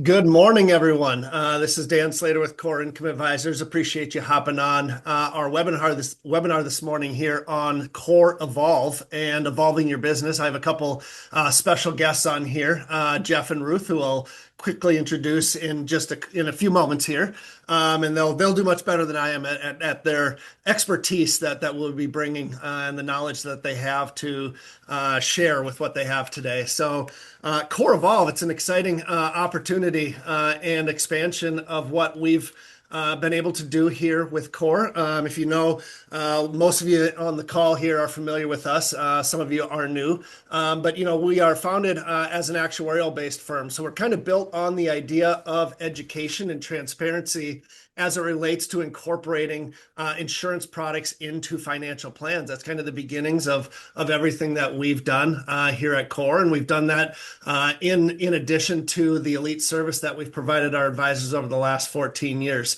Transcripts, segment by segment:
Good morning, everyone. This is Dan Slater with Core Income Advisors. Appreciate you hopping on our webinar this morning here on Core Evolve and evolving your business. I have a couple special guests on here, Jeff and Ruth, who I'll quickly introduce in a few moments here, and they'll do much better than I am at their expertise that we'll be bringing and the knowledge that they have to share with what they have today. So. Core Evolve, it's an exciting opportunity and expansion of what we've been able to do here with Core. If you know, most of you on the call here are familiar with us. Some of you are new, but we are founded as an actuarial-based firm. So we're kind of built on the idea of education and transparency as it relates to incorporating insurance products into financial plans. That's kind of the beginnings of everything that we've done here at Core, and we've done that in addition to the elite service that we've provided our advisors over the last 14 years.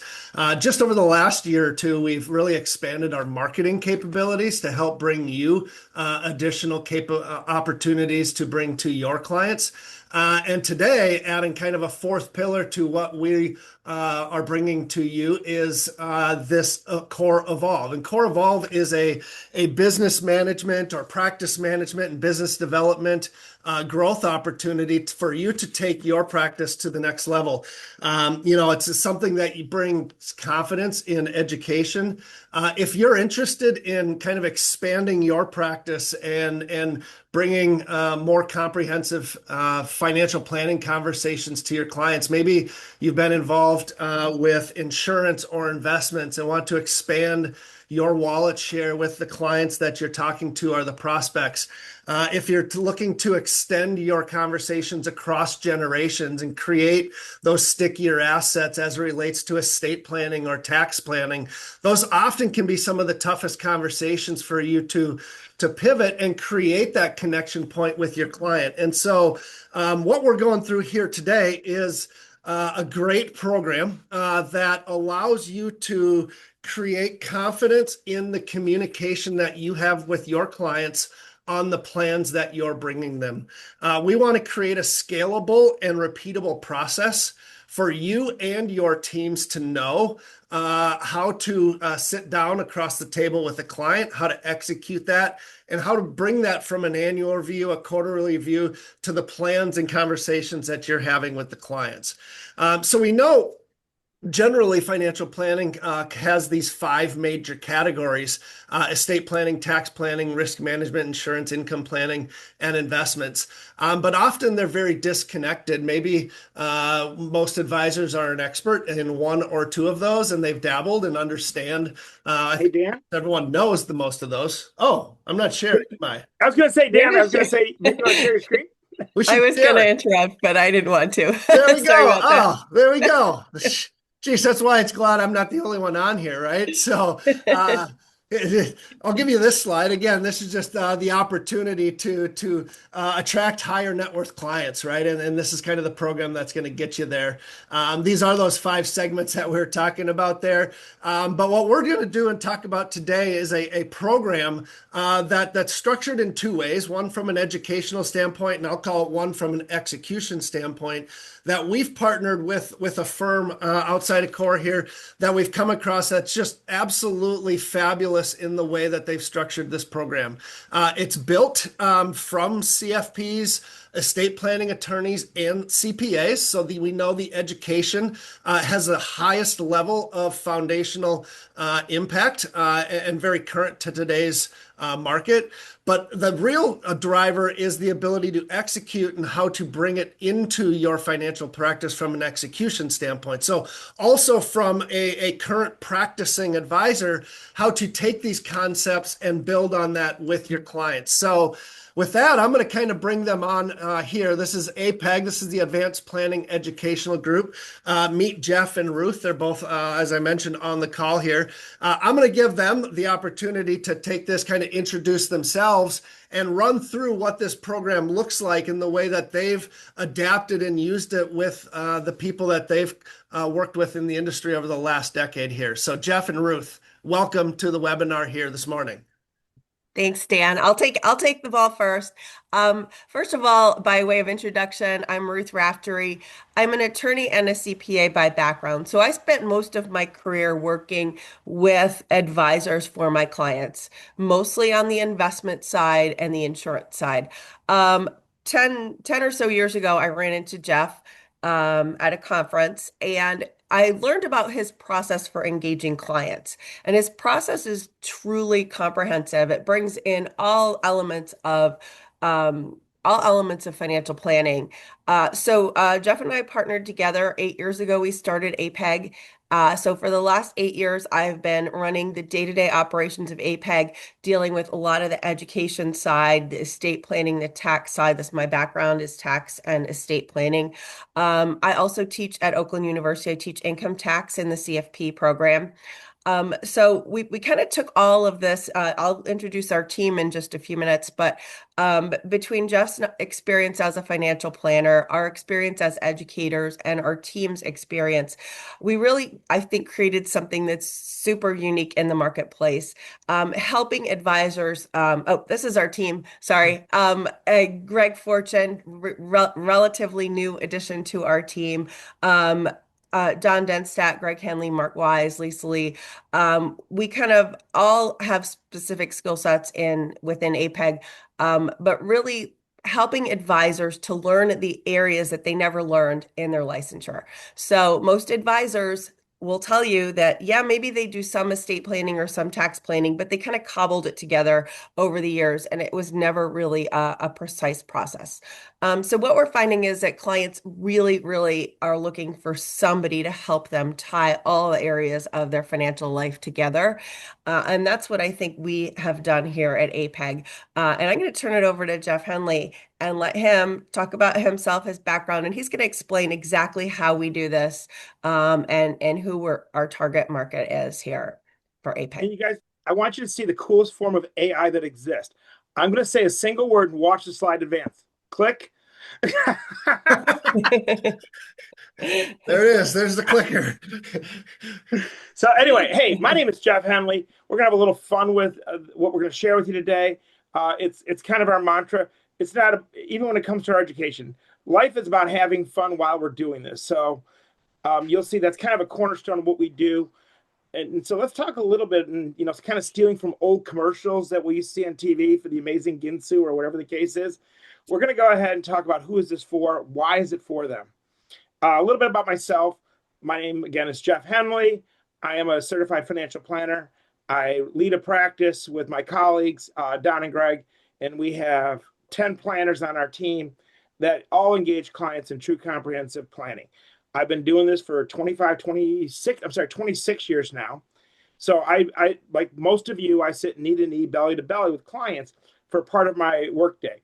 Just over the last year or two, we've really expanded our marketing capabilities to help bring you additional opportunities to bring to your clients. And today, adding kind of a fourth pillar to what we are bringing to you is this Core Evolve. And Core Evolve is a business management or practice management and business development growth opportunity for you to take your practice to the next level. It's something that you bring confidence in education. If you're interested in kind of expanding your practice and bringing more comprehensive financial planning conversations to your clients, maybe you've been involved with insurance or investments and want to expand your wallet share with the clients that you're talking to or the prospects. If you're looking to extend your conversations across generations and create those stickier assets as it relates to estate planning or tax planning, those often can be some of the toughest conversations for you to pivot and create that connection point with your client. And so what we're going through here today is a great program that allows you to create confidence in the communication that you have with your clients on the plans that you're bringing them. We want to create a scalable and repeatable process for you and your teams to know how to sit down across the table with a client, how to execute that, and how to bring that from an annual review, a quarterly review, to the plans and conversations that you're having with the clients. So we know generally, financial planning has these five major categories: estate planning, tax planning, risk management, insurance, income planning, and investments. But often they're very disconnected. Maybe most advisors are an expert in one or two of those, and they've dabbled and understand. I Hey, think Dan. everyone knows the most of those. Oh, I'm not sharing, am I? I was going to say, Dan, I was going to say, you want to share your screen? We I should was going share to it. interrupt, but I didn't want to. There we Sorry go. about Oh, there we go. Geez, that's why it's glad I'm not the only one on here, right? So that. I'll give you this slide. Again, this is just the opportunity to attract higher net worth clients, right? And this is kind of the program that's going to get you there. These are those five segments that we were talking about there. But what we're going to do and talk about today is a program that's structured in two ways: one from an educational standpoint, and I'll call it one from an execution standpoint, that we've partnered with a firm outside of Core here that we've come across that's just absolutely fabulous in the way that they've structured this program. It's built from CFPs, estate planning attorneys, and CPAs, so we know the education has the highest level of foundational impact and very current to today's market. But the real driver is the ability to execute and how to bring it into your financial practice from an execution standpoint. So also from a current practicing advisor, how to take these concepts and build on that with your clients. So with that, I'm going to kind of bring them on here. This is APEG. This is the Advanced Planning Educational Group. Meet Jeff and Ruth. They're both, as I mentioned, on the call here. I'm going to give them the opportunity to take this, kind of introduce themselves and run through what this program looks like in the way that they've adapted and used it with the people that they've worked with in the industry over the last decade here. So Jeff and Ruth, welcome to the webinar here this morning. Thanks, Dan. I'll take the ball first. First of all, by way of introduction, I'm Ruth Raftery. I'm an attorney and a CPA by background. So I spent most of my career working with advisors for my clients, mostly on the investment side and the insurance side. Um, 10 or so years ago, I ran into Jeff at a conference and I learned about his process for engaging clients. And his process is truly comprehensive. It brings in all elements of financial planning. So Jeff and I partnered together 8 years ago. We started APEG. So for the last 8 years, I've been running the day-to-day operations of APEG, dealing with a lot of the education side, the estate planning, the tax side. This my background is tax and estate planning. I also teach at Oakland University. I teach income tax in the CFP program. So we kind of took all of this. I'll introduce our team in just a few minutes, but between Jeff's experience as a financial planner, our experience as educators, and our team's experience, we really, I think, created something that's super unique in the marketplace, helping advisors. Oh, this is our team. Sorry. Greg Fortune, relatively new addition to our team. Don Denstadt, Greg Henley, Mark Wise, Lisa Lee. We kind of all have specific skill sets in within APEG, but really helping advisors to learn the areas that they never learned in their licensure. So most advisors will tell you that, yeah, maybe they do some estate planning or some tax planning, but they kind of cobbled it together over the years, and it was never really a precise process. So what we're finding is that clients really, really are looking for somebody to help them tie all the areas of their financial life together. And that's what I think we have done here at APEG. And I'm going to turn it over to Jeff Henley and let him talk about himself, his background, and he's going to explain exactly how we do this, and who our target market is here for APEG. And you guys, I want you to see the coolest form of AI that exists. I'm going to say a single word and watch the slide advance. Click. There it is. There's the clicker. So anyway, hey, my name is Jeff Henley. We're gonna have a little fun with what we're gonna share with you today. It's kind of our mantra. It's not even when it comes to our education. Life is about having fun while we're doing this. So you'll see that's kind of a cornerstone of what we do. And so let's talk a little bit, and it's kind of stealing from old commercials that we see on TV for the amazing Ginsu or whatever the case is. We're going to go ahead and talk about who is this for, why is it for them. A little bit about myself. My name again is Jeff Henley. I am a certified financial planner. I lead a practice with my colleagues, Don and Greg, and we have 10 planners on our team that all engage clients in true comprehensive planning. I've been doing this for 26 years now. So I like most of you, I sit knee to knee, belly to belly with clients for part of my workday.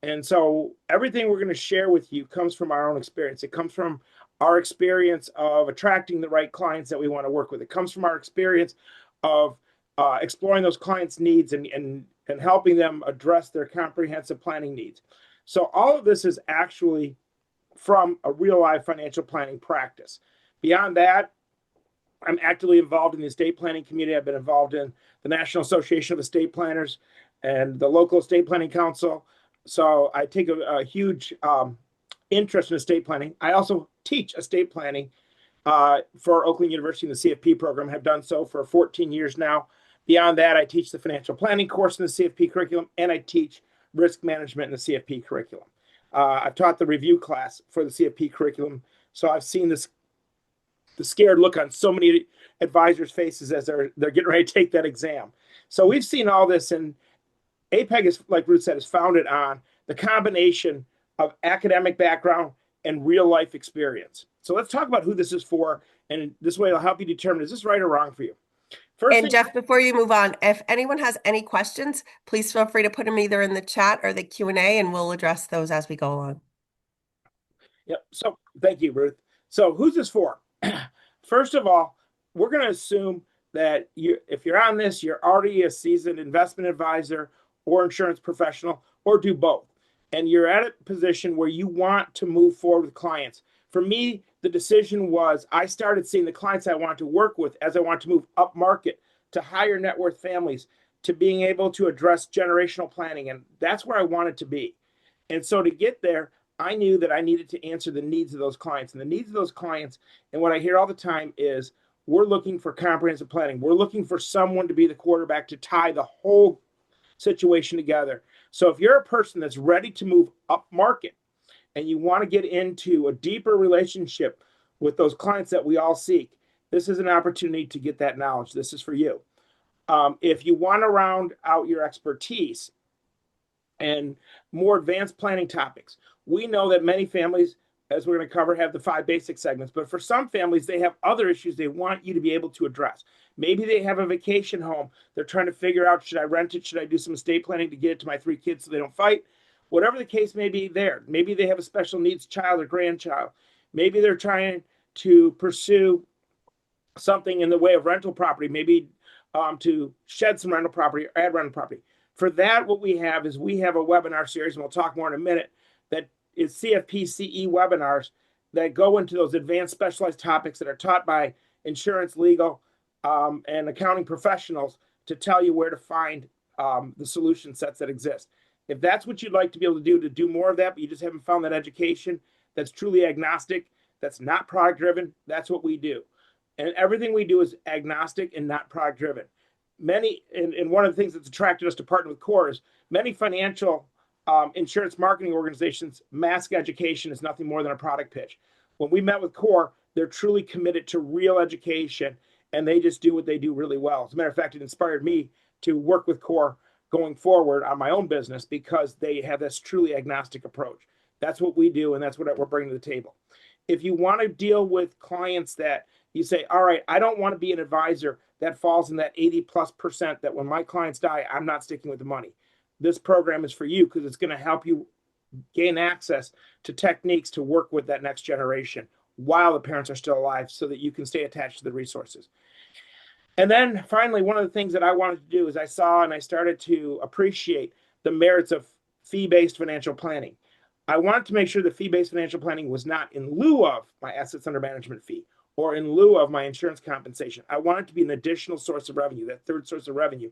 And so everything we're going to share with you comes from our own experience. It comes from our experience of attracting the right clients that we want to work with. It comes from our experience of exploring those clients' needs and helping them address their comprehensive planning needs. So all of this is actually from a real life financial planning practice. Beyond that, I'm actively involved in the estate planning community. I've been involved in the National Association of Estate Planners and the local estate planning council. So I take a huge interest in estate planning. I also teach estate planning for Oakland University in the CFP program. I have done so for 14 years now. Beyond that, I teach the financial planning course in the CFP curriculum, and I teach risk management in the CFP curriculum. I've taught the review class for the CFP curriculum, so I've seen the scared look on so many advisors' faces as they're getting ready to take that exam. So we've seen all this, and APEG is, like Ruth said, is founded on the combination of academic background and real life experience. So let's talk about who this is for, and this way it'll help you determine, is this right or wrong for you? First And thing, Jeff, before you move on, if anyone has any questions, please feel free to put them either in the chat or the Q&A, and we'll address those as we go along. yep. So thank you, Ruth. So who's this for? First of all, we're going to assume that if you're on this, you're already a seasoned investment advisor or insurance professional, or do both. And you're at a position where you want to move forward with clients. For me, the decision was I started seeing the clients I want to work with as I want to move up market to higher net worth families to being able to address generational planning. And that's where I wanted to be. And so to get there, I knew that I needed to answer the needs of those clients. And the needs of those clients, and what I hear all the time is, we're looking for comprehensive planning. We're looking for someone to be the quarterback to tie the whole situation together. So if you're a person that's ready to move up market and you want to get into a deeper relationship with those clients that we all seek, this is an opportunity to get that knowledge. This is for you. If you want to round out your expertise and more advanced planning topics, we know that many families, as we're going to cover, have the 5 basic segments. But for some families, they have other issues they want you to be able to address. Maybe they have a vacation home. They're trying to figure out, should I rent it? Should I do some estate planning to get it to my 3 kids so they don't fight? Whatever the case may be there. Maybe they have a special needs child or grandchild. Maybe they're trying to pursue something in the way of rental property, maybe to shed some rental property or add rental property. For that, what we have is we have a webinar series, and we'll talk more in a minute, that is CFP CE webinars that go into those advanced specialized topics that are taught by insurance, legal, and accounting professionals to tell you where to find the solution sets that exist. If that's what you'd like to be able to do more of that, but you just haven't found that education that's truly agnostic, that's not product driven, that's what we do. And everything we do is agnostic and not product driven. And one of the things that's attracted us to partner with CORE is many financial insurance marketing organizations, mask education is nothing more than a product pitch. When we met with CORE, they're truly committed to real education, and they just do what they do really well. As a matter of fact, it inspired me to work with CORE going forward on my own business because they have this truly agnostic approach. That's what we do, and that's what we're bringing to the table. If you want to deal with clients that you say, all right, I don't want to be an advisor that falls in that 80+% that when my clients die, I'm not sticking with the money. This program is for you because it's going to help you gain access to techniques to work with that next generation while the parents are still alive so that you can stay attached to the resources. And then finally, one of the things that I wanted to do is I saw and I started to appreciate the merits of fee-based financial planning. I wanted to make sure that fee-based financial planning was not in lieu of my assets under management fee or in lieu of my insurance compensation. I want it to be an additional source of revenue, that third source of revenue.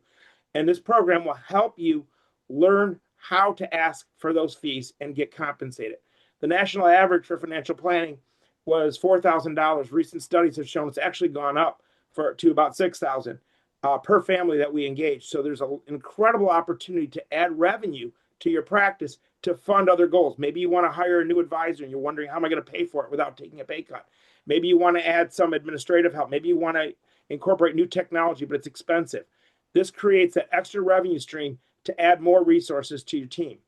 And this program will help you learn how to ask for those fees and get compensated. The national average for financial planning was $4,000. Recent studies have shown it's actually gone up to about $6,000 per family that we engage. So there's an incredible opportunity to add revenue to your practice to fund other goals. Maybe you want to hire a new advisor and you're wondering, how am I going to pay for it without taking a pay cut? Maybe you want to add some administrative help. Maybe you want to incorporate new technology, but it's expensive. This creates an extra revenue stream to add more resources to your team.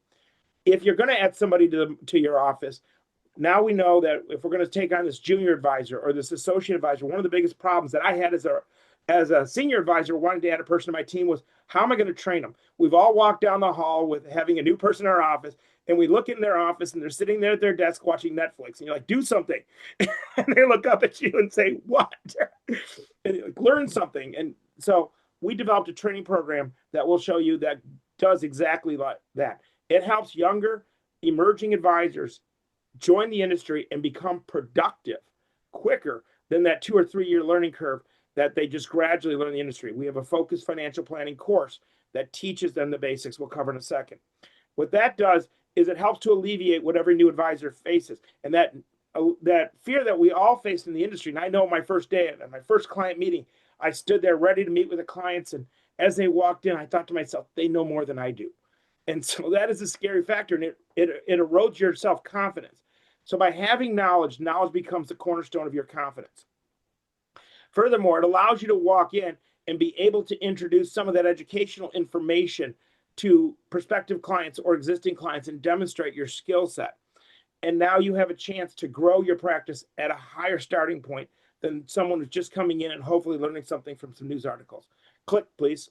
If you're going to add somebody to your office, now we know that if we're going to take on this junior advisor or this associate advisor, one of the biggest problems that I had as a senior advisor wanting to add a person to my team was, how am I going to train them? We've all walked down the hall with having a new person in our office, and we look in their office and they're sitting there at their desk watching Netflix, and you're like, do something. And they look up at you and say, what? And like, learn something. And so we developed a training program that will show you that does exactly like that. It helps younger emerging advisors join the industry and become productive quicker than that 2 or 3 year learning curve that they just gradually learn the industry. We have a focused financial planning course that teaches them the basics. We'll cover in a second. What that does is it helps to alleviate what every new advisor faces. And that fear that we all face in the industry. And I know my first day at my first client meeting, I stood there ready to meet with the clients. And as they walked in, I thought to myself, they know more than I do. And so that is a scary factor, and it erodes your self-confidence. So by having knowledge becomes the cornerstone of your confidence. Furthermore, it allows you to walk in and be able to introduce some of that educational information to prospective clients or existing clients and demonstrate your skill set. And now you have a chance to grow your practice at a higher starting point than someone who's just coming in and hopefully learning something from some news articles. Click, please.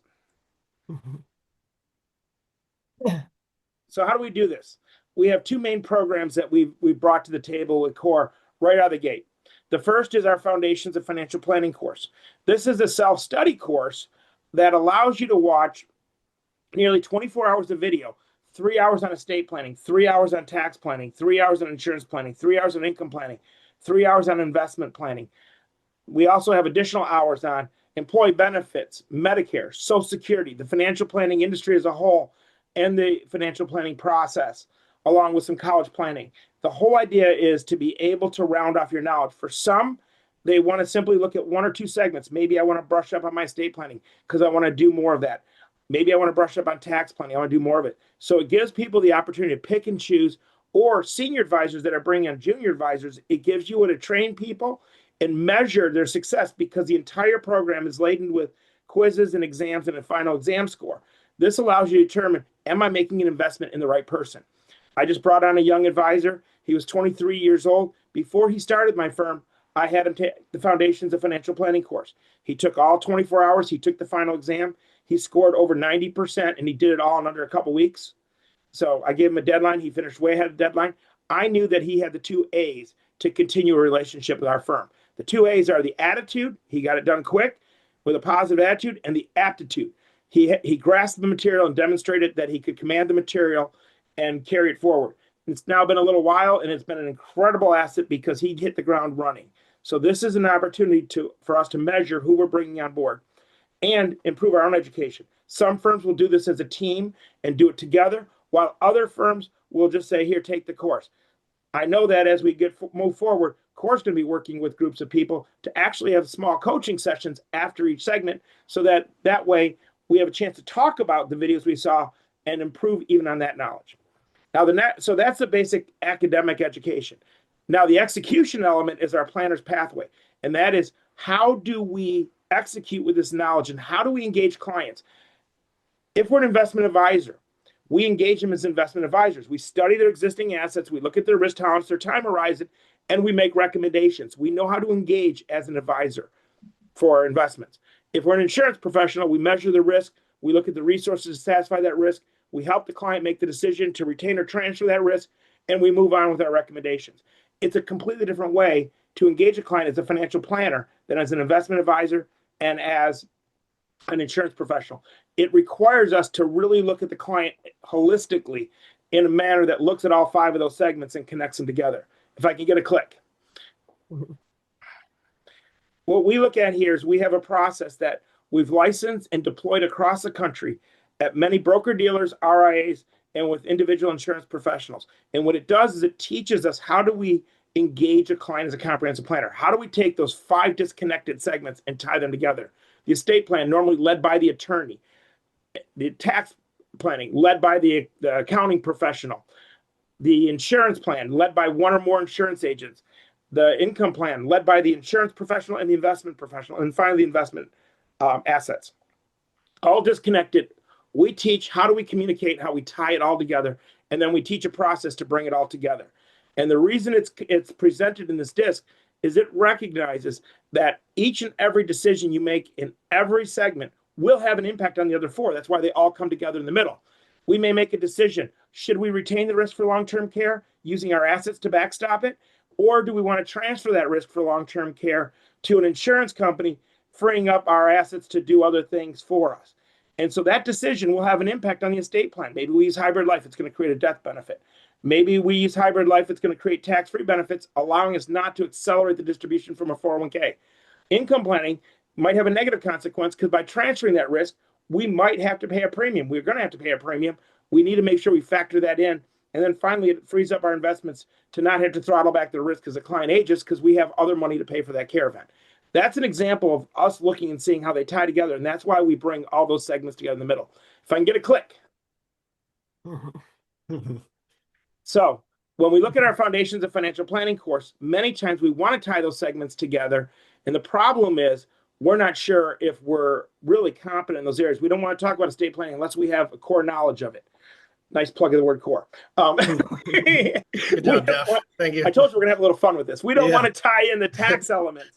So how do we do this? We have 2 main programs that we've brought to the table with CORE right out of the gate. The first is our Foundations of Financial Planning course. This is a self-study course that allows you to watch nearly 24 hours of video, 3 hours on estate planning, 3 hours on tax planning, 3 hours on insurance planning, 3 hours on income planning, 3 hours on investment planning. We also have additional hours on employee benefits, Medicare, Social Security, the financial planning industry as a whole, and the financial planning process, along with some college planning. The whole idea is to be able to round off your knowledge. For some, they want to simply look at one or two segments. Maybe I want to brush up on my estate planning because I want to do more of that. Maybe I want to brush up on tax planning. I want to do more of it. So it gives people the opportunity to pick and choose, or senior advisors that are bringing on junior advisors. It gives you a way to train people and measure their success, because the entire program is laden with quizzes and exams and a final exam score. This allows you to determine, am I making an investment in the right person? I just brought on a young advisor. He was 23 years old. Before he started my firm, I had him take the Foundations of Financial Planning course. He took all 24 hours. He took the final exam. He scored over 90%, and he did it all in under a couple weeks. So I gave him a deadline. He finished way ahead of the deadline. I knew that he had the two A's to continue a relationship with our firm. The two A's are the attitude. He got it done quick with a positive attitude, and the aptitude. He grasped the material and demonstrated that he could command the material and carry it forward. It's now been a little while, and it's been an incredible asset because he hit the ground running. So this is an opportunity for us to measure who we're bringing on board and improve our own education. Some firms will do this as a team and do it together, while other firms will just say, here, take the course. I know that as we move forward, Core's going to be working with groups of people to actually have small coaching sessions after each segment, so that way we have a chance to talk about the videos we saw and improve even on that knowledge. Now, so that's the basic academic education. Now, the execution element is our planner's pathway, and that is, how do we execute with this knowledge, and how do we engage clients? If we're an investment advisor, we engage them as investment advisors. We study their existing assets, we look at their risk tolerance, their time horizon, and we make recommendations. We know how to engage as an advisor for our investments. If we're an insurance professional, we measure the risk, we look at the resources to satisfy that risk, we help the client make the decision to retain or transfer that risk, and we move on with our recommendations. It's a completely different way to engage a client as a financial planner than as an investment advisor and as an insurance professional. It requires us to really look at the client holistically in a manner that looks at all five of those segments and connects them together. If I can get a click. What we look at here is we have a process that we've licensed and deployed across the country at many broker dealers, RIAs, and with individual insurance professionals. And what it does is it teaches us, how do we engage a client as a comprehensive planner? How do we take those five disconnected segments and tie them together? The estate plan, normally led by the attorney. The tax planning, led by the accounting professional. The insurance plan, led by one or more insurance agents. The income plan, led by the insurance professional and the investment professional. And finally, the investment assets. All disconnected. We teach how do we communicate, how we tie it all together, and then we teach a process to bring it all together. And the reason it's presented in this disc is it recognizes that each and every decision you make in every segment will have an impact on the other four. That's why they all come together in the middle. We may make a decision. Should we retain the risk for long-term care using our assets to backstop it? Or do we want to transfer that risk for long-term care to an insurance company, freeing up our assets to do other things for us? And so that decision will have an impact on the estate plan. Maybe we use hybrid life. It's going to create a death benefit. Maybe we use hybrid life. It's going to create tax-free benefits, allowing us not to accelerate the distribution from a 401k. Income planning might have a negative consequence, because by transferring that risk, we might have to pay a premium. We're going to have to pay a premium. We need to make sure we factor that in. And then finally, it frees up our investments to not have to throttle back the risk as the client ages, because we have other money to pay for that care event. That's an example of us looking and seeing how they tie together. And that's why we bring all those segments together in the middle. If I can get a click. So when we look at our Foundations of Financial Planning course, many times we want to tie those segments together. And the problem is, we're not sure if we're really competent in those areas. We don't want to talk about estate planning unless we have a core knowledge of it. Nice plug of the word core. Good job, Jeff. Thank you. I told you we're going to have a little fun with this. We don't want to tie in the tax elements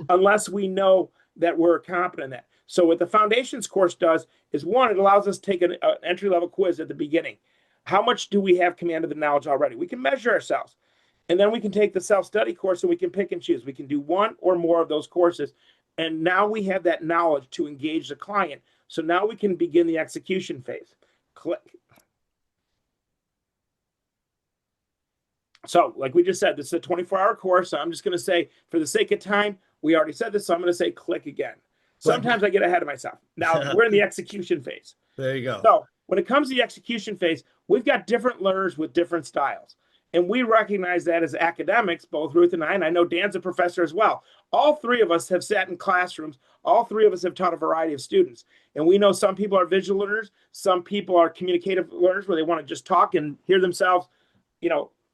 unless we know that we're competent in that. So what the Foundations course does is, one, it allows us to take an entry-level quiz at the beginning. How much do we have command of the knowledge already? We can measure ourselves. And then we can take the self-study course, and we can pick and choose. We can do one or more of those courses. And now we have that knowledge to engage the client. So now we can begin the execution phase. Click. So like we just said, this is a 24-hour course. So I'm just going to say, for the sake of time, we already said this, so I'm going to say click again. Sometimes I get ahead of myself. Now we're in the execution phase. There you go. So when it comes to the execution phase, we've got different learners with different styles. And we recognize that as academics, both Ruth and I know Dan's a professor as well. All three of us have sat in classrooms. All three of us have taught a variety of students. And we know some people are visual learners. Some people are communicative learners where they want to just talk and hear themselves,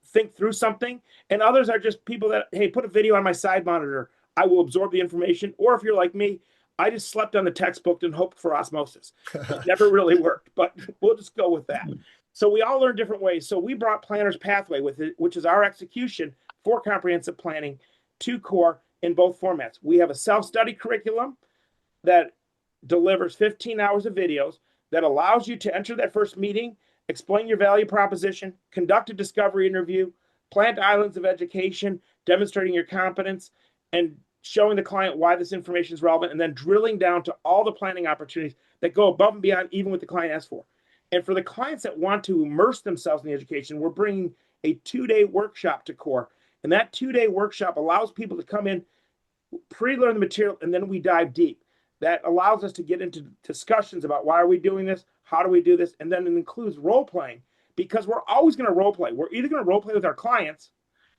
think through something. And others are just people that, hey, put a video on my side monitor. I will absorb the information. Or if you're like me, I just slept on the textbook and hoped for osmosis. It never really worked, but we'll just go with that. So we all learn different ways. So we brought Planner's Pathway with it, which is our execution for comprehensive planning to core in both formats. We have a self-study curriculum that delivers 15 hours of videos that allows you to enter that first meeting, explain your value proposition, conduct a discovery interview, plant islands of education, demonstrating your competence, and showing the client why this information is relevant, and then drilling down to all the planning opportunities that go above and beyond even what the client asks for. And for the clients that want to immerse themselves in the education, we're bringing a 2-day workshop to core. And that 2-day workshop allows people to come in, pre-learn the material, and then we dive deep. That allows us to get into discussions about why are we doing this, how do we do this, and then it includes role playing, because we're always going to role play. We're either going to role play with our clients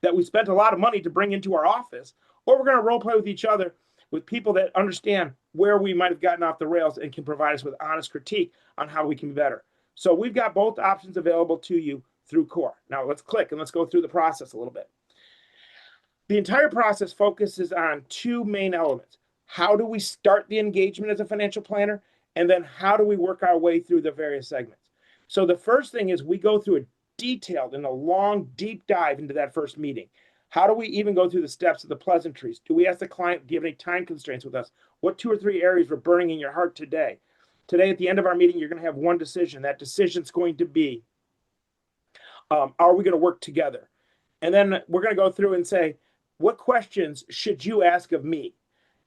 that we spent a lot of money to bring into our office, or we're going to role play with each other, with people that understand where we might have gotten off the rails and can provide us with honest critique on how we can be better. So we've got both options available to you through core. Now let's click and let's go through the process a little bit. The entire process focuses on two main elements. How do we start the engagement as a financial planner? And then how do we work our way through the various segments? So the first thing is we go through a detailed and a long, deep dive into that first meeting. How do we even go through the steps of the pleasantries? Do we ask the client, do you have any time constraints with us? What 2 or 3 areas were burning in your heart today? Today, at the end of our meeting, you're going to have one decision. That decision is going to be, are we going to work together? And then we're going to go through and say, what questions should you ask of me?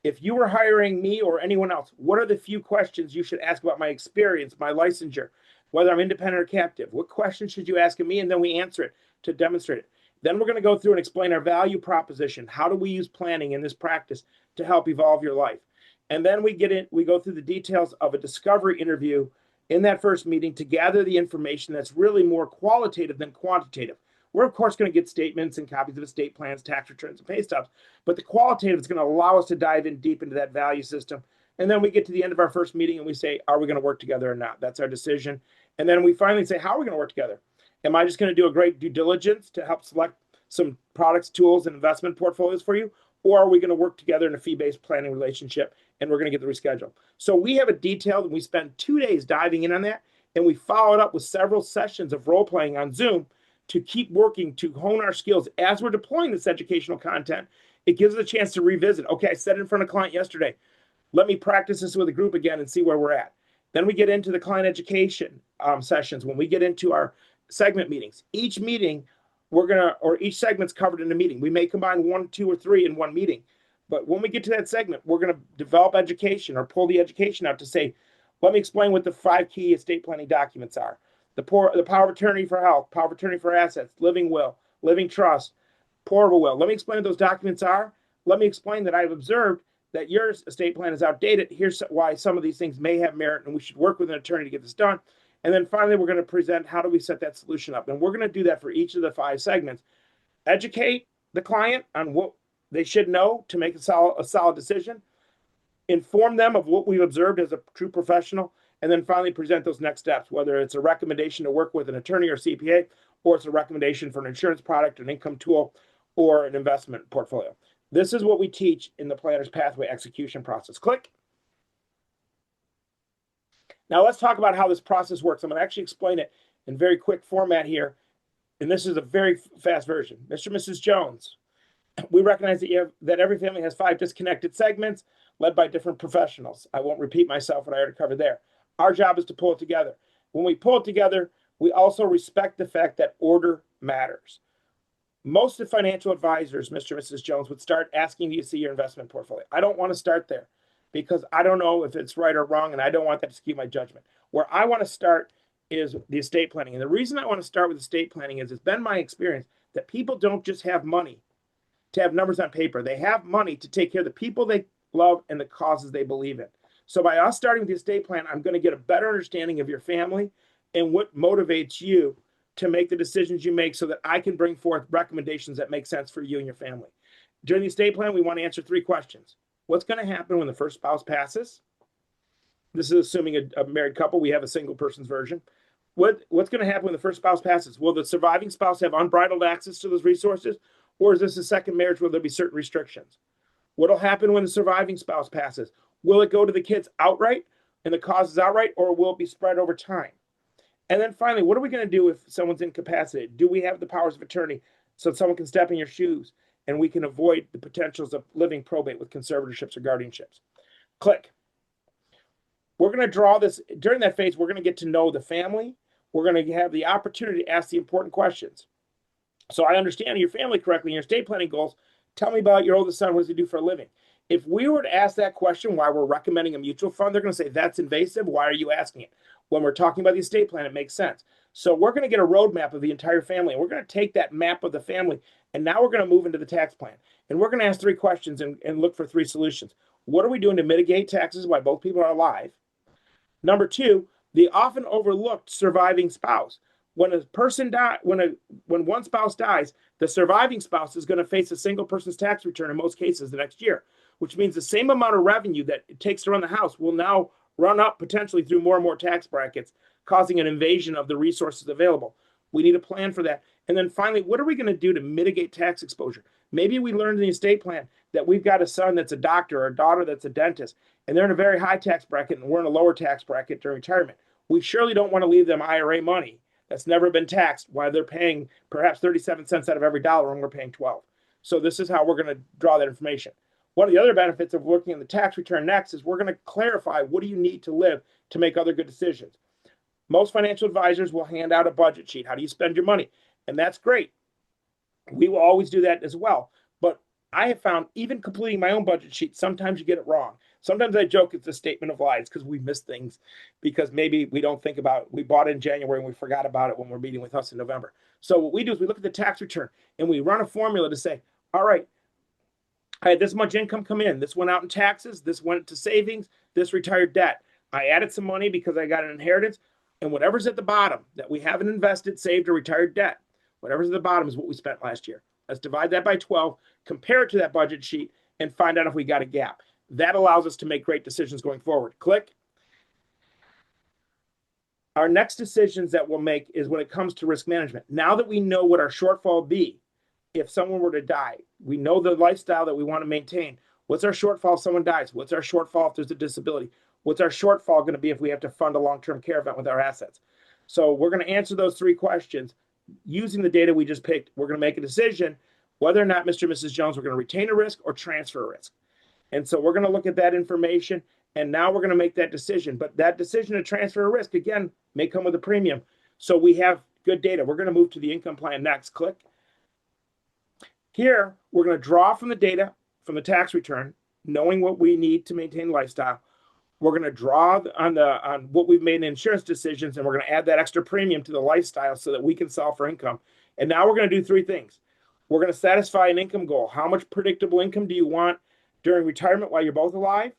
If you were hiring me or anyone else, what are the few questions you should ask about my experience, my licensure, whether I'm independent or captive? What questions should you ask of me? And then we answer it to demonstrate it. Then we're going to go through and explain our value proposition. How do we use planning in this practice to help evolve your life? And then we go through the details of a discovery interview in that first meeting to gather the information that's really more qualitative than quantitative. We're, of course, going to get statements and copies of estate plans, tax returns, and pay stubs. But the qualitative is going to allow us to dive in deep into that value system. And then we get to the end of our first meeting and we say, are we going to work together or not? That's our decision. And then we finally say, how are we going to work together? Am I just going to do a great due diligence to help select some products, tools, and investment portfolios for you? Or are we going to work together in a fee-based planning relationship and we're going to get the reschedule? So we have a detailed, and we spend 2 days diving in on that. And we followed up with several sessions of role playing on Zoom to keep working to hone our skills as we're deploying this educational content. It gives us a chance to revisit. Okay, I said it in front of a client yesterday. Let me practice this with a group again and see where we're at. Then we get into the client education sessions. When we get into our segment meetings, each meeting each segment's covered in a meeting. We may combine 1, 2, or 3 in one meeting. But when we get to that segment, we're going to develop education or pull the education out to say, let me explain what the 5 key estate planning documents are. The power of attorney for health, power of attorney for assets, living will, living trust, portable will. Let me explain what those documents are. Let me explain that I've observed that your estate plan is outdated. Here's why some of these things may have merit and we should work with an attorney to get this done. And then finally, we're going to present how do we set that solution up. And we're going to do that for each of the 5 segments. Educate the client on what they should know to make a solid decision. Inform them of what we've observed as a true professional. And then finally present those next steps, whether it's a recommendation to work with an attorney or CPA, or it's a recommendation for an insurance product, an income tool, or an investment portfolio. This is what we teach in the Planner's Pathway execution process. Click. Now let's talk about how this process works. I'm going to actually explain it in very quick format here. And this is a very fast version. Mr. and Mrs. Jones, we recognize that every family has 5 disconnected segments led by different professionals. I won't repeat myself what I already covered there. Our job is to pull it together. When we pull it together, we also respect the fact that order matters. Most of financial advisors, Mr. and Mrs. Jones, would start asking you to see your investment portfolio. I don't want to start there because I don't know if it's right or wrong, and I don't want that to skew my judgment. Where I want to start is the estate planning. And the reason I want to start with estate planning is it's been my experience that people don't just have money to have numbers on paper. They have money to take care of the people they love, and the causes they believe in. So by us starting with the estate plan, I'm going to get a better understanding of your family and what motivates you to make the decisions you make so that I can bring forth recommendations that make sense for you and your family. During the estate plan, we want to answer 3 questions. What's going to happen when the first spouse passes? This is assuming a married couple. We have a single person's version. What's going to happen when the first spouse passes? Will the surviving spouse have unbridled access to those resources? Or is this a second marriage where there'll be certain restrictions? What'll happen when the surviving spouse passes? Will it go to the kids outright and the causes outright, or will it be spread over time? And then finally, what are we going to do if someone's incapacitated? Do we have the powers of attorney so someone can step in your shoes and we can avoid the potentials of living probate with conservatorships or guardianships? Click. We're going to draw this. During that phase, we're going to get to know the family. We're going to have the opportunity to ask the important questions. So I understand your family correctly in your estate planning goals. Tell me about your oldest son. What does he do for a living? If we were to ask that question why we're recommending a mutual fund, they're going to say, that's invasive. Why are you asking it? When we're talking about the estate plan, it makes sense. So we're going to get a roadmap of the entire family. And we're going to take that map of the family. And now we're going to move into the tax plan. And we're going to ask 3 questions and look for 3 solutions. What are we doing to mitigate taxes while both people are alive? Number 2, the often overlooked surviving spouse. When a person when one spouse dies, the surviving spouse is going to face a single person's tax return in most cases the next year, which means the same amount of revenue that it takes to run the house will now run up potentially through more and more tax brackets, causing an invasion of the resources available. We need a plan for that. And then finally, what are we going to do to mitigate tax exposure? Maybe we learned in the estate plan that we've got a son that's a doctor or a daughter that's a dentist, and they're in a very high tax bracket and we're in a lower tax bracket during retirement. We surely don't want to leave them IRA money that's never been taxed while they're paying perhaps 37 cents out of every dollar and we're paying 12. So this is how we're going to draw that information. One of the other benefits of looking at the tax return next is we're going to clarify what do you need to live to make other good decisions. Most financial advisors will hand out a budget sheet. How do you spend your money? And that's great. We will always do that as well. But I have found even completing my own budget sheet, sometimes you get it wrong. Sometimes I joke it's a statement of lies because we miss things because maybe we don't think about it. We bought it in January and we forgot about it when we're meeting with us in November. So what we do is we look at the tax return and we run a formula to say, all right, I had this much income come in. This went out in taxes. This went to savings. This retired debt. I added some money because I got an inheritance. And whatever's at the bottom that we haven't invested, saved, or retired debt, whatever's at the bottom is what we spent last year. Let's divide that by 12, compare it to that budget sheet, and find out if we got a gap. That allows us to make great decisions going forward. Click. Our next decisions that we'll make is when it comes to risk management. Now that we know what our shortfall will be, if someone were to die, we know the lifestyle that we want to maintain. What's our shortfall if someone dies? What's our shortfall if there's a disability? What's our shortfall going to be if we have to fund a long-term care event with our assets? So we're going to answer those 3 questions using the data we just picked. We're going to make a decision whether or not Mr. and Mrs. Jones, we're going to retain a risk or transfer a risk. And so we're going to look at that information, and now we're going to make that decision. But that decision to transfer a risk, again, may come with a premium. So we have good data. We're going to move to the income plan next. Click. Here, we're going to draw from the data from the tax return, knowing what we need to maintain lifestyle. We're going to draw on what we've made in insurance decisions, and we're going to add that extra premium to the lifestyle so that we can solve for income. And now we're going to do 3 things. We're going to satisfy an income goal. How much predictable income do you want during retirement while you're both alive?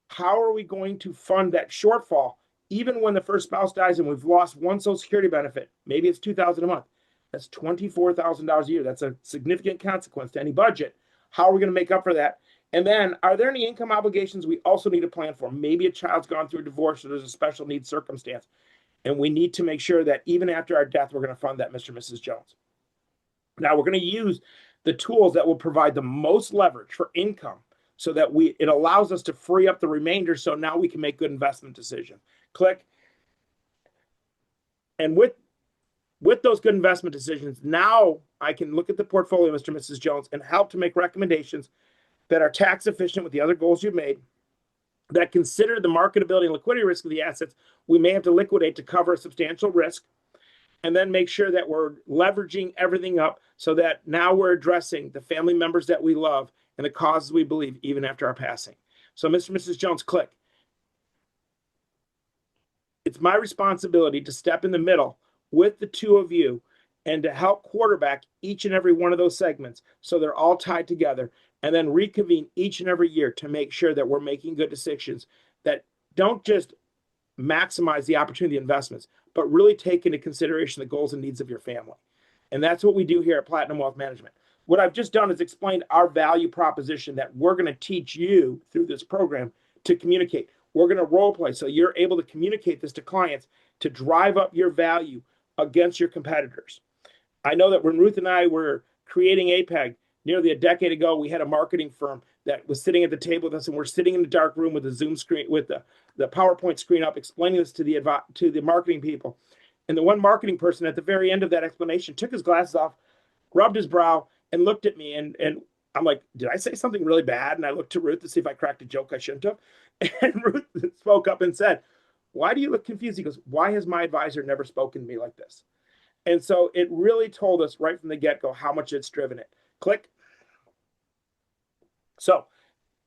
How are we going to fund that shortfall even when the first spouse dies and we've lost one Social Security benefit? Maybe it's $2,000 a month. That's $24,000 a year. That's a significant consequence to any budget. How are we going to make up for that? And then, are there any income obligations we also need to plan for? Maybe a child's gone through a divorce or there's a special needs circumstance. And we need to make sure that even after our death, we're going to fund that, Mr. and Mrs. Jones. Now, we're going to use the tools that will provide the most leverage for income so that it allows us to free up the remainder so now we can make good investment decisions. Click. And with those good investment decisions, now I can look at the portfolio, Mr. and Mrs. Jones, and help to make recommendations that are tax efficient with the other goals you've made, that consider the marketability and liquidity risk of the assets we may have to liquidate to cover a substantial risk, and then make sure that we're leveraging everything up so that now we're addressing the family members that we love and the causes we believe even after our passing. So Mr. and Mrs. Jones, click. It's my responsibility to step in the middle with the 2 of you and to help quarterback each and every one of those segments so they're all tied together. and then reconvene each and every year to make sure that we're making good decisions that don't just maximize the opportunity investments, but really take into consideration the goals and needs of your family. And that's what we do here at Platinum Wealth Management. What I've just done is explained our value proposition that we're going to teach you through this program to communicate. We're going to role play so you're able to communicate this to clients to drive up your value against your competitors. I know that when Ruth and I were creating APEG nearly a decade ago, we had a marketing firm that was sitting at the table with us, and we're sitting in the dark room with the Zoom screen, with the PowerPoint screen up, explaining this to the marketing people. And the one marketing person at the very end of that explanation took his glasses off, rubbed his brow, and looked at me. And I'm like, did I say something really bad? And I looked to Ruth to see if I cracked a joke I shouldn't have. And Ruth spoke up and said, why do you look confused? He goes, why has my advisor never spoken to me like this? And so it really told us right from the get-go how much it's driven it. Click. So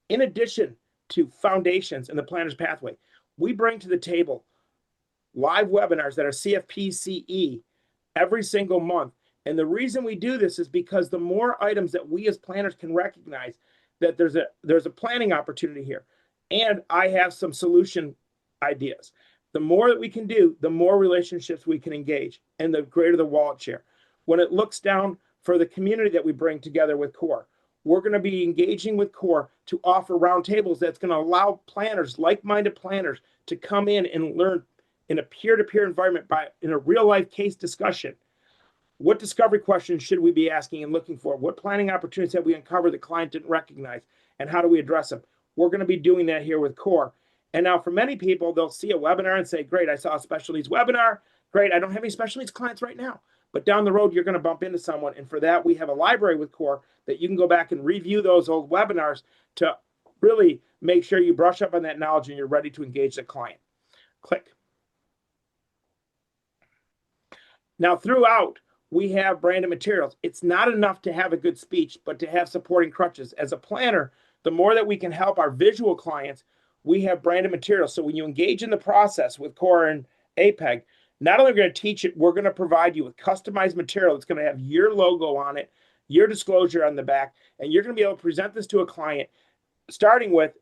in addition to foundations and the planner's pathway, we bring to the table live webinars that are CFP-CE every single month. And the reason we do this is because the more items that we as planners can recognize that there's a planning opportunity here. And I have some solution ideas. The more that we can do, the more relationships we can engage, and the greater the wallet share. When it looks down for the community that we bring together with CORE, we're going to be engaging with CORE to offer roundtables that's going to allow planners, like-minded planners, to come in and learn in a peer-to-peer environment in a real-life case discussion. What discovery questions should we be asking and looking for? What planning opportunities have we uncovered the client didn't recognize? And how do we address them? We're going to be doing that here with CORE. And now for many people, they'll see a webinar and say, great, I saw a special needs webinar. Great, I don't have any special needs clients right now. But down the road, you're going to bump into someone. And for that, we have a library with CORE that you can go back and review those old webinars to really make sure you brush up on that knowledge and you're ready to engage the client. Click. Now, throughout, we have branded materials. It's not enough to have a good speech, but to have supporting crutches. As a planner, the more that we can help our visual clients, we have branded materials. So when you engage in the process with CORE and APEG, not only are we going to teach it, we're going to provide you with customized material that's going to have your logo on it, your disclosure on the back, and you're going to be able to present this to a client, starting with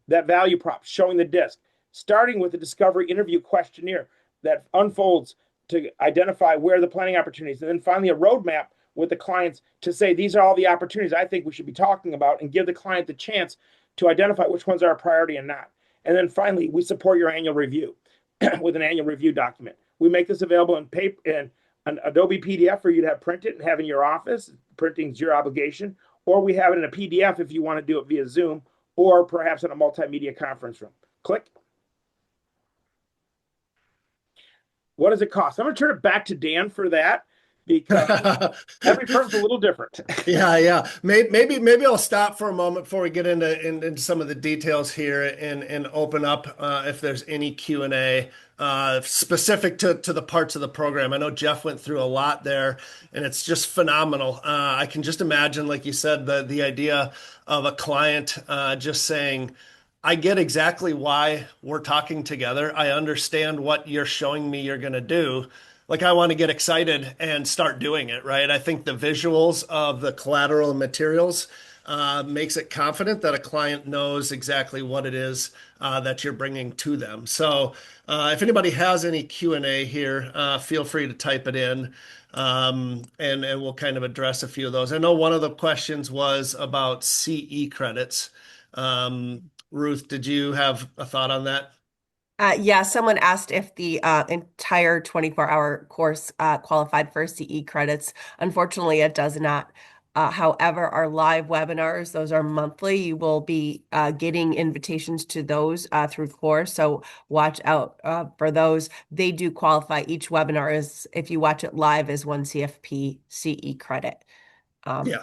that value prop, showing the disc, starting with the discovery interview questionnaire that unfolds to identify where the planning opportunities, and then finally a roadmap with the clients to say, these are all the opportunities I think we should be talking about, and give the client the chance to identify which ones are a priority and not. And then finally, we support your annual review with an annual review document. We make this available in paper and an Adobe PDF for you to have printed and have in your office. Printing is your obligation. Or we have it in a PDF if you want to do it via Zoom, or perhaps in a multimedia conference room. Click. What does it cost? I'm going to turn it back to Dan for that, because every firm's a little different. Yeah. Maybe I'll stop for a moment before we get into some of the details here and open up if there's any Q&A specific to the parts of the program. I know Jeff went through a lot there, and it's just phenomenal. I can just imagine, like you said, the idea of a client just saying, I get exactly why we're talking together. I understand what you're showing me you're going to do. Like, I want to get excited and start doing it, right? I think the visuals of the collateral and materials makes it confident that a client knows exactly what it is that you're bringing to them. So if anybody has any Q&A here, feel free to type it in, and we'll kind of address a few of those. I know one of the questions was about CE credits. Ruth, did you have a thought on that? Yeah, someone asked if the entire 24-hour course qualified for CE credits. Unfortunately, it does not. However, our live webinars, those are monthly. You will be getting invitations to those through CORE, so watch out for those. They do qualify. Each webinar is, if you watch it live, is one CFP CE credit. Yeah.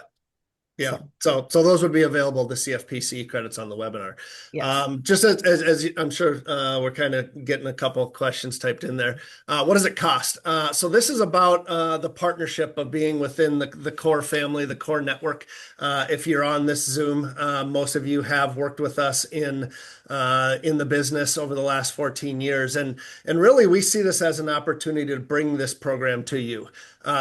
Yeah. So those would be available, the CFPC credits on the webinar. Yes. Just as I'm sure we're kind of getting a couple of questions typed in there. What does it cost? So this is about the partnership of being within the CORE family, the CORE network. If you're on this Zoom, most of you have worked with us in the business over the last 14 years. And really, we see this as an opportunity to bring this program to you.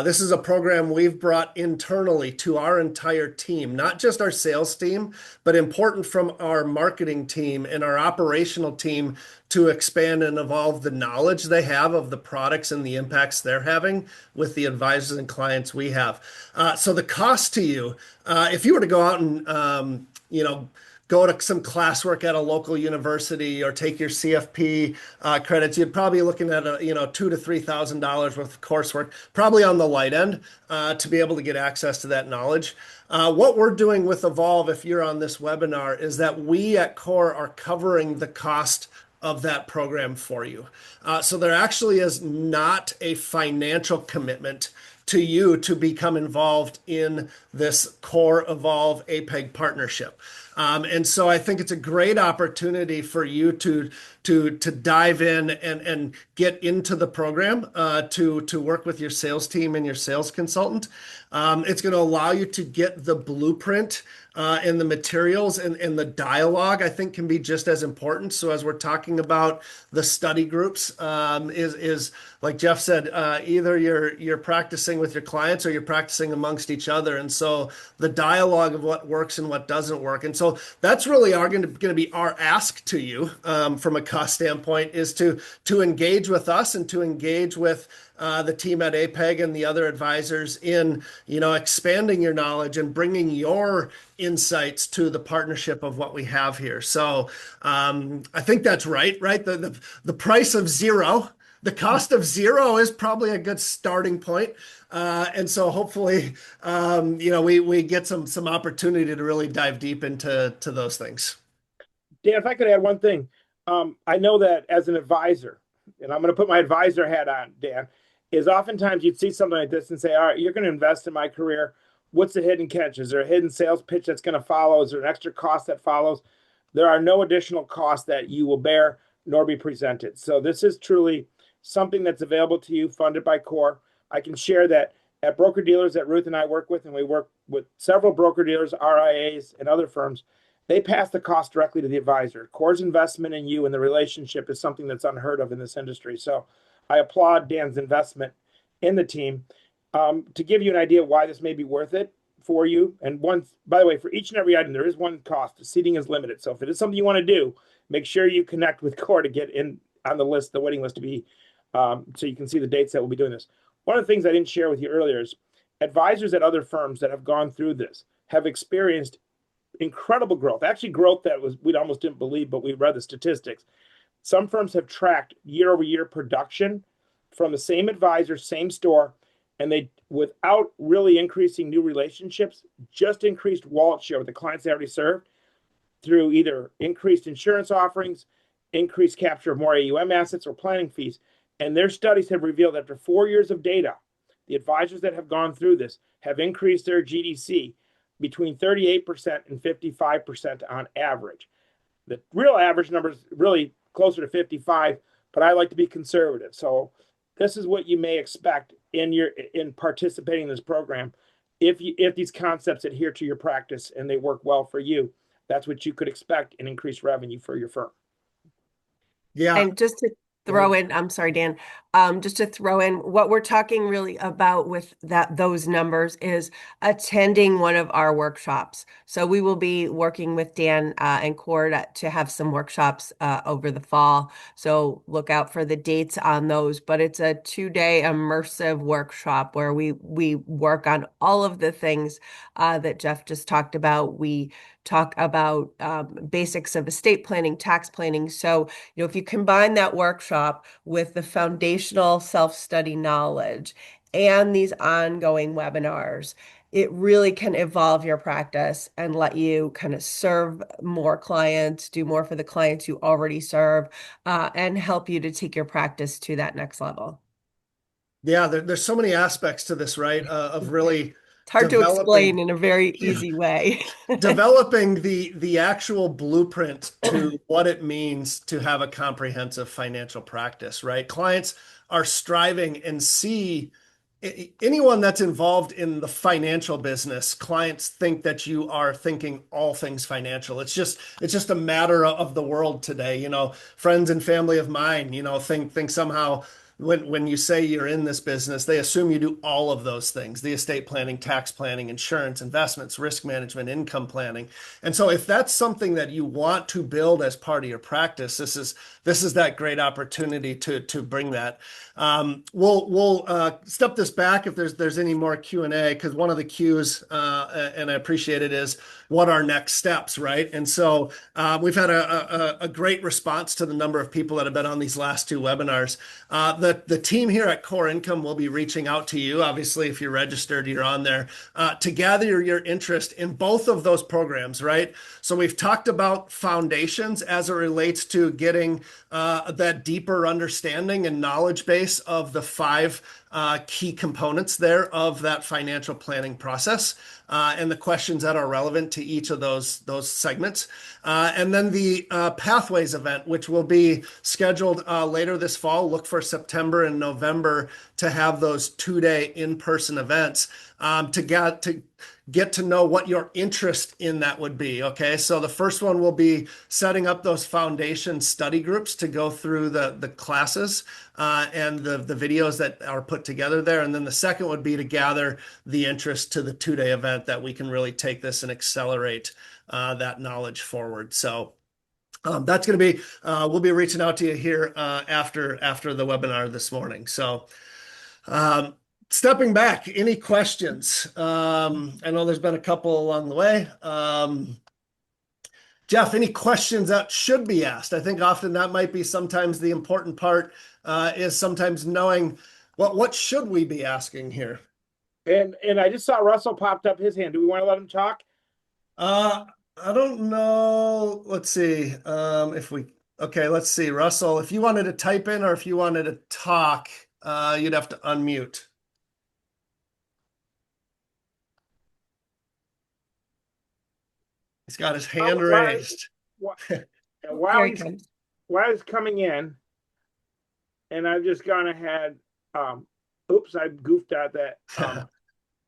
This is a program we've brought internally to our entire team team, not just our sales team, but important from our marketing team and our operational team to expand and evolve the knowledge they have of the products and the impacts they're having with the advisors and clients we have. So the cost to you, if you were to go out and go to some classwork at a local university or take your CFP credits, you'd probably be looking at $2,000 to $3,000 worth of coursework, probably on the light end, to be able to get access to that knowledge. What we're doing with Evolve, if you're on this webinar, is that we at Core are covering the cost of that program for you. So there actually is not a financial commitment to you to become involved in this Core Evolve APEG partnership. And so I think it's a great opportunity for you to dive in and get into the program, to work with your sales team and your sales consultant. It's going to allow you to get the blueprint and the materials and the dialogue, I think, can be just as important. So as we're talking about the study groups, is like Jeff said, either you're practicing with your clients or you're practicing amongst each other. And so the dialogue of what works and what doesn't work. And so that's really going to be our ask to you, from a cost standpoint, is to engage with us and to engage with the team at APEG and the other advisors in, expanding your knowledge and bringing your insights to the partnership of what we have here. So I think that's right? The price of zero, the cost of zero is probably a good starting point. And so hopefully, we get some opportunity to really dive deep into those things. Dan, if I could add one thing, I know that as an advisor, and I'm going to put my advisor hat on, Dan, is oftentimes you'd see something like this and say, all right, you're going to invest in my career. What's the hidden catch? Is there a hidden sales pitch that's going to follow? Is there an extra cost that follows? There are no additional costs that you will bear nor be presented. So this is truly something that's available to you, funded by Core. I can share that at broker dealers that Ruth and I work with, and we work with several broker dealers, RIAs, and other firms, they pass the cost directly to the advisor. Core's investment in you and the relationship is something that's unheard of in this industry. So I applaud Dan's investment in the team. To give you an idea why this may be worth it for you, and by the way, for each and every item, there is one cost. The seating is limited. So if it is something you want to do, make sure you connect with Core to get in on the list, the waiting list, to be so you can see the dates that we'll be doing this. One of the things I didn't share with you earlier is advisors at other firms that have gone through this have experienced incredible growth, actually growth that we almost didn't believe, but we read the statistics. Some firms have tracked year over year production from the same advisor, same store, and they, without really increasing new relationships, just increased wallet share with the clients they already served through either increased insurance offerings, increased capture of more AUM assets, or planning fees. And their studies have revealed that after 4 years of data, the advisors that have gone through this have increased their GDC between 38% and 55% on average. The real average number is really closer to 55, but I like to be conservative. So this is what you may expect in participating in this program. If these concepts adhere to your practice and they work well for you, that's what you could expect in increased revenue for your firm. Yeah. And just to throw in, I'm sorry, Dan, just to throw in what we're talking really about with those numbers is attending one of our workshops. So we will be working with Dan and Cord to have some workshops over the fall. So look out for the dates on those. But it's a 2-day immersive workshop where we work on all of the things that Jeff just talked about. We talk about basics of estate planning, tax planning. So, if you combine that workshop with the foundational self-study knowledge and these ongoing webinars, it really can evolve your practice and let you kind of serve more clients, do more for the clients you already serve, and help you to take your practice to that next level. Yeah, there's so many aspects to this, right? Of really It's hard to explain in a very easy way. developing the actual blueprint to what it means to have a comprehensive financial practice, right? Clients are striving and see anyone that's involved in the financial business, clients think that you are thinking all things financial. It's just a matter of the world today. Friends and family of mine, think somehow when you say you're in this business, they assume you do all of those things: the estate planning, tax planning, insurance, investments, risk management, income planning. And so if that's something that you want to build as part of your practice, this is that great opportunity to bring that. We'll step this back if there's any more Q&A, because one of the Q's, and I appreciate it, is what are next steps, right? And so we've had a great response to the number of people that have been on these last two webinars. The team here at Core Income will be reaching out to you. Obviously, if you're registered, you're on there, to gather your interest in both of those programs, right? So we've talked about foundations as it relates to getting that deeper understanding and knowledge base of the five key components there of that financial planning process, and the questions that are relevant to each of those segments. And then the Pathways event, which will be scheduled later this fall. Look for September and November to have those 2-day in-person events, to get to know what your interest in that would be. Okay, so the first one will be setting up those foundation study groups to go through the classes and the videos that are put together there. And then the second would be to gather the interest to the 2-day event, that we can really take this and accelerate that knowledge forward. So that's going to be, we'll be reaching out to you here after the webinar this morning. So stepping back, any questions? I know there's been a couple along the way. Jeff, any questions that should be asked? I think often that might be sometimes the important part, is sometimes knowing what should we be asking here? And I just saw Russell popped up his hand. Do we want to let him talk? I don't know. Let's see. Okay, let's see. Russell, if you wanted to type in or if you wanted to talk, you'd have to unmute. He's got his hand raised. While he's coming in, and I've just gone ahead. Oops, I goofed out that.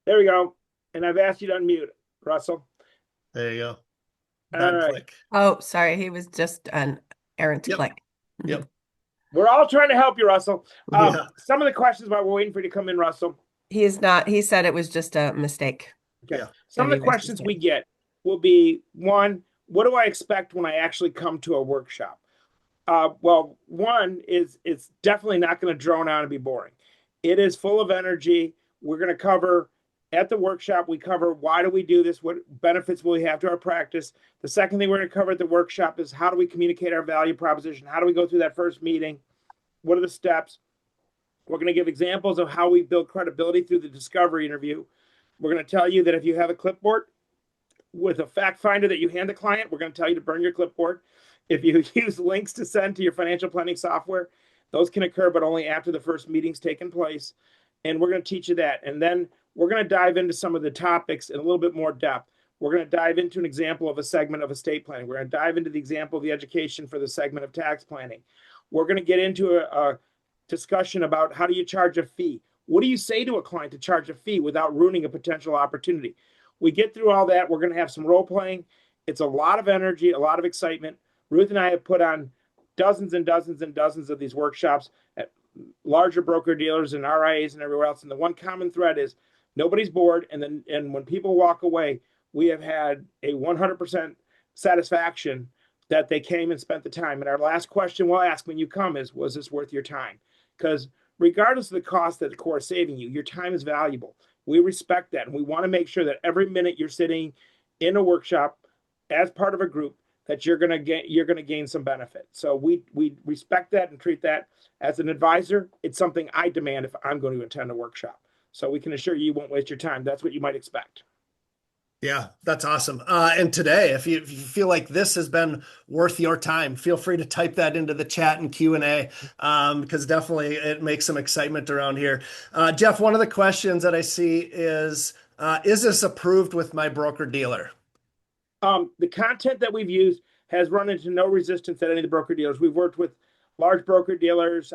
There we go. And I've asked you to unmute, Russell. There you go. All right. Click. Oh, sorry. He was just an errant click. Yep. We're all trying to help you, Russell. Yeah. Some of the questions while we're waiting for you to come in, Russell. He is not. He said it was just a mistake. Okay. Yeah. Some of the questions we get will be, one, what do I expect when I actually come to a workshop? Well, one is it's definitely not going to drone out and be boring. It is full of energy. We're going to cover at the workshop. We cover why do we do this? What benefits will we have to our practice? The second thing we're going to cover at the workshop is how do we communicate our value proposition? How do we go through that first meeting? What are the steps? We're going to give examples of how we build credibility through the discovery interview. We're going to tell you that if you have a clipboard with a fact finder that you hand the client, we're going to tell you to burn your clipboard. If you use links to send to your financial planning software, those can occur, but only after the first meeting's taken place. And we're going to teach you that. And then we're going to dive into some of the topics in a little bit more depth. We're going to dive into an example of a segment of estate planning. We're going to dive into the example of the education for the segment of tax planning. We're going to get into a discussion about how do you charge a fee? What do you say to a client to charge a fee without ruining a potential opportunity? We get through all that. We're going to have some role playing. It's a lot of energy, a lot of excitement. Ruth and I have put on dozens and dozens and dozens of these workshops at larger broker dealers and RIAs and everywhere else. And the one common thread is nobody's bored. And when people walk away, we have had a 100% satisfaction that they came and spent the time. And our last question we'll ask when you come is, was this worth your time? Because regardless of the cost that the core is saving you, your time is valuable. We respect that. And we want to make sure that every minute you're sitting in a workshop as part of a group, that you're going to gain some benefit. So we respect that and treat that as an advisor. It's something I demand if I'm going to attend a workshop. So we can assure you, you won't waste your time. That's what you might expect. Yeah, that's awesome. And today, if you feel like this has been worth your time, feel free to type that into the chat and Q&A, because definitely it makes some excitement around here. Jeff, one of the questions that I see is this approved with my broker dealer? The content that we've used has run into no resistance at any of the broker dealers. We've worked with large broker dealers.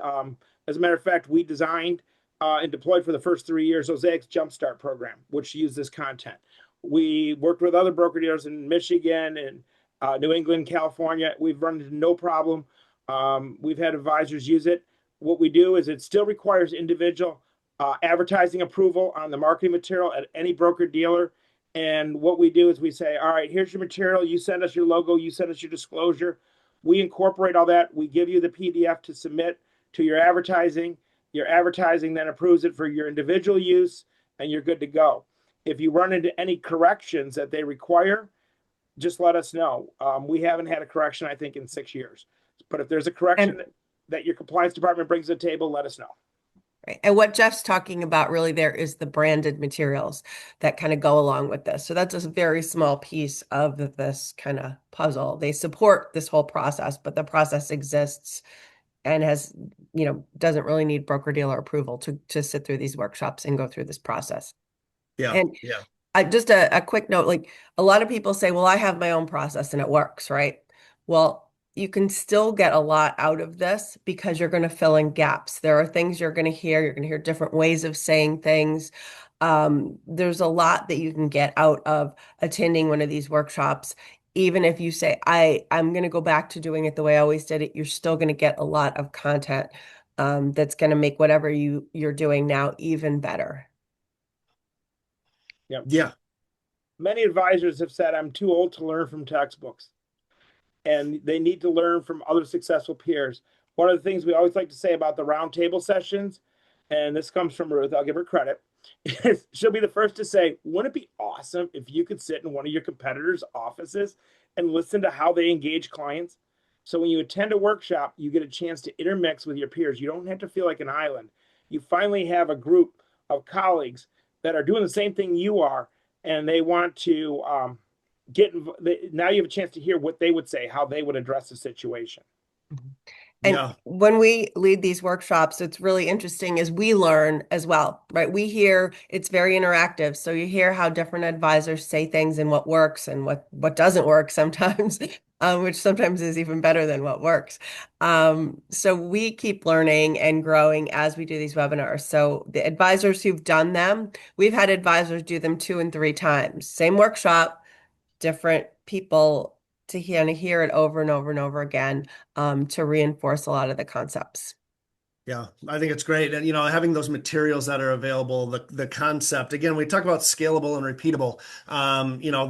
As a matter of fact, we designed and deployed for the first 3 years Osaic's Jumpstart program, which used this content. We worked with other broker dealers in Michigan and New England, California. We've run into no problem. We've had advisors use it. what we do is it still requires individual advertising approval on the marketing material at any broker dealer. And what we do is we say, all right, here's your material. You send us your logo. You send us your disclosure. We incorporate all that. We give you the PDF to submit to your advertising. Your advertising then approves it for your individual use, and you're good to go. If you run into any corrections that they require, just let us know. We haven't had a correction, I think, in 6 years. But if there's a correction And that your compliance department brings to the table, let us know. right. And what Jeff's talking about really there is the branded materials that kind of go along with this. So that's a very small piece of this kind of puzzle. They support this whole process, but the process exists and has, doesn't really need broker dealer approval to sit through these workshops and go through this process. Yeah. And Yeah. just a quick note, like a lot of people say, well, I have my own process and it works, right? Well, you can still get a lot out of this because you're going to fill in gaps. There are things you're going to hear. You're going to hear different ways of saying things. There's a lot that you can get out of attending one of these workshops. Even if you say, I'm going to go back to doing it the way I always did it, you're still going to get a lot of content that's going to make whatever you're doing now even better. Yep. Yeah. Many advisors have said, I'm too old to learn from textbooks, and they need to learn from other successful peers. One of the things we always like to say about the roundtable sessions, and this comes from Ruth, I'll give her credit, is she'll be the first to say, wouldn't it be awesome if you could sit in one of your competitors' offices and listen to how they engage clients? So when you attend a workshop, you get a chance to intermix with your peers. You don't have to feel like an island. You finally have a group of colleagues that are doing the same thing you are, and they want to now you have a chance to hear what they would say, how they would address the situation. And Yeah. when we lead these workshops, it's really interesting as we learn as well, right? We hear it's very interactive. So you hear how different advisors say things and what works and what doesn't work sometimes, which sometimes is even better than what works. So we keep learning and growing as we do these webinars. So the advisors who've done them, we've had advisors do them 2 and 3 times. Same workshop, different people to hear it over and over and over again to reinforce a lot of the concepts. Yeah, I think it's great. And, having those materials that are available, the concept, again, we talk about scalable and repeatable.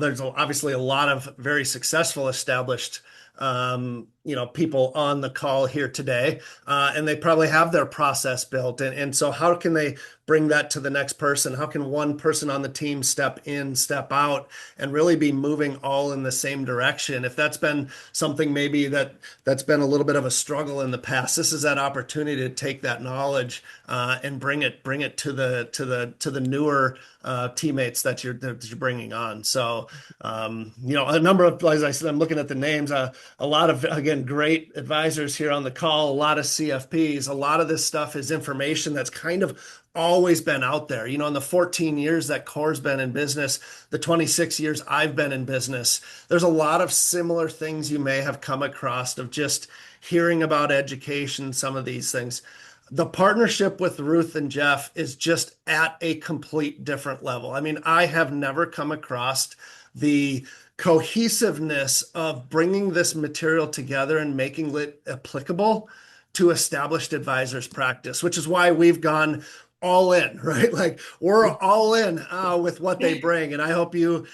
There's obviously a lot of very successful established, people on the call here today, and they probably have their process built. And so how can they bring that to the next person? How can one person on the team step in, step out, and really be moving all in the same direction? If that's been something maybe that's been a little bit of a struggle in the past, this is that opportunity to take that knowledge and bring it to the newer teammates that you're bringing on. So a number of, as I said, I'm looking at the names. A lot of, again, great advisors here on the call. A lot of CFPs. A lot of this stuff is information that's kind of always been out there. In the 14 years that Core's been in business, the 26 years I've been in business, there's a lot of similar things you may have come across of just hearing about education, some of these things. The partnership with Ruth and Jeff is just at a complete different level. I mean, I have never come across the cohesiveness of bringing this material together and making it applicable to established advisors practice, which is why we've gone all in, right? Like we're all in with what they bring. And I hope you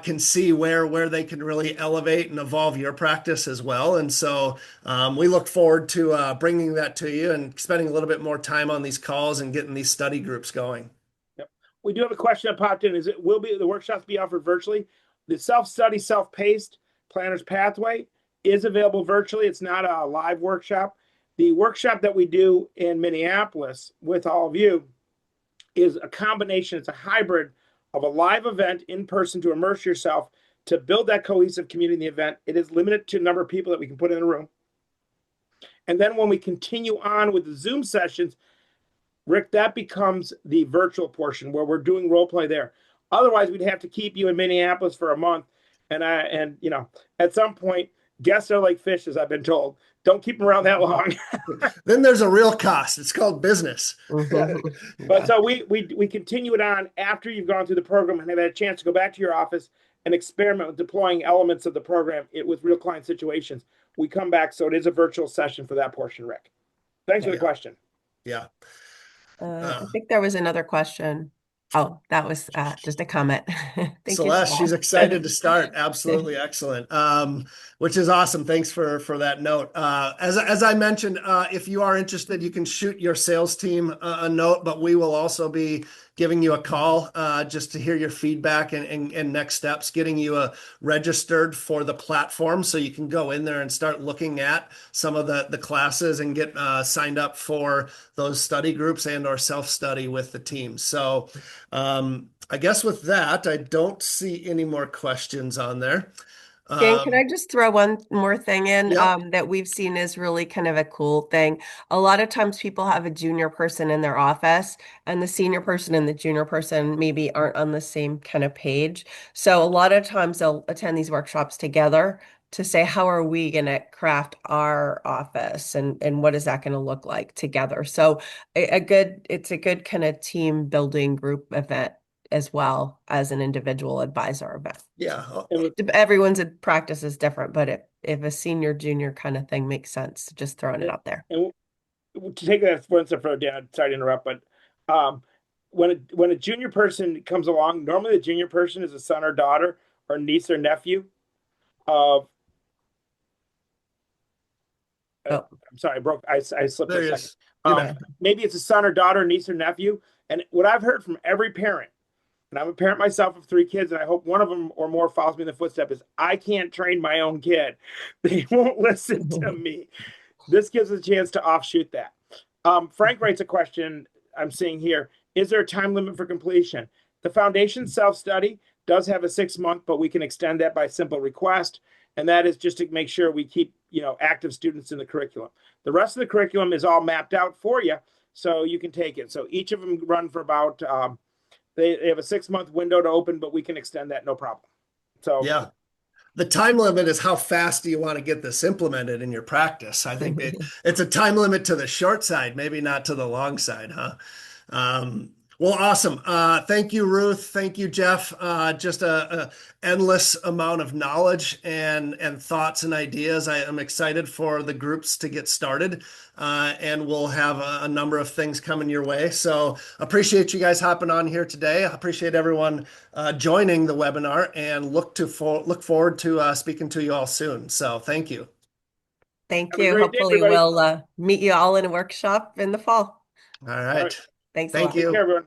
can see where they can really elevate and evolve your practice as well. And so we look forward to bringing that to you and spending a little bit more time on these calls and getting these study groups going. Yep. We do have a question that popped in. Will the workshops be offered virtually? The self-study, self-paced planner's pathway is available virtually. It's not a live workshop. The workshop that we do in Minneapolis with all of you is a combination. It's a hybrid of a live event in person to immerse yourself to build that cohesive community in the event. It is limited to the number of people that we can put in a room. And then when we continue on with the Zoom sessions, Rick, that becomes the virtual portion where we're doing role play there. Otherwise, we'd have to keep you in Minneapolis for a month. And at some point, guests are like fish, as I've been told. Don't keep them around that long. Then there's a real cost. It's called business. Mm-hmm. But so we continue it on after you've gone through the program and have had a chance to go back to your office and experiment with deploying elements of the program with real client situations. We come back, so it is a virtual session for that portion, Rick. Thanks for the question. Yeah. I Uh, think there was another question. Oh, that was just a comment. Thank you, Celeste, she's Celeste. excited to start. Absolutely excellent. Which is awesome. Thanks for that note. As I mentioned, if you are interested, you can shoot your sales team a note, but we will also be giving you a call just to hear your feedback and next steps, getting you registered for the platform so you can go in there and start looking at some of the classes and get signed up for those study groups and or self-study with the team. So I guess with that, I don't see any more questions on there. Dan, can I Um, just throw one more thing in yep. that we've seen is really kind of a cool thing? A lot of times people have a junior person in their office, and the senior person and the junior person maybe aren't on the same kind of page. So a lot of times they'll attend these workshops together to say, how are we going to craft our office and what is that going to look like together? So it's a good kind of team building group event as well as an individual advisor event. Yeah. So everyone's practice is different, but if a senior junior kind of thing makes sense, just throwing it And, out there. and to take that one step further, Dan, sorry to interrupt, but um, when a junior person comes along, normally the junior person is a son or daughter or niece or nephew of. Oh, I'm sorry, I broke. I slipped for There a he second. is. You okay. bet. Maybe it's a son or daughter, niece or nephew. And what I've heard from every parent, and I'm a parent myself of three kids, and I hope one of them or more follows me in the footsteps, is I can't train my own kid. They won't listen to me. This gives us a chance to offshoot that. Frank writes a question I'm seeing here. Is there a time limit for completion? The foundation self-study does have a 6 month, but we can extend that by simple request. And that is just to make sure we keep, active students in the curriculum. The rest of the curriculum is all mapped out for you, so you can take it. So each of them run for about, they have a 6 month window to open, but we can extend that no problem. So Yeah. The time limit is how fast do you want to get this implemented in your practice? I think it's a time limit to the short side, maybe not to the long side, huh? Well, awesome. Thank you, Ruth. Thank you, Jeff. Just a endless amount of knowledge and thoughts and ideas. I am excited for the groups to get started, and we'll have a number of things coming your way. So appreciate you guys hopping on here today. I appreciate everyone joining the webinar, and look forward to speaking to you all soon. So thank you. Thank have a you. great day, Hopefully everybody. we'll meet you all in a workshop in the fall. All All right. right. Thanks a Thank lot. Take care, you. everyone.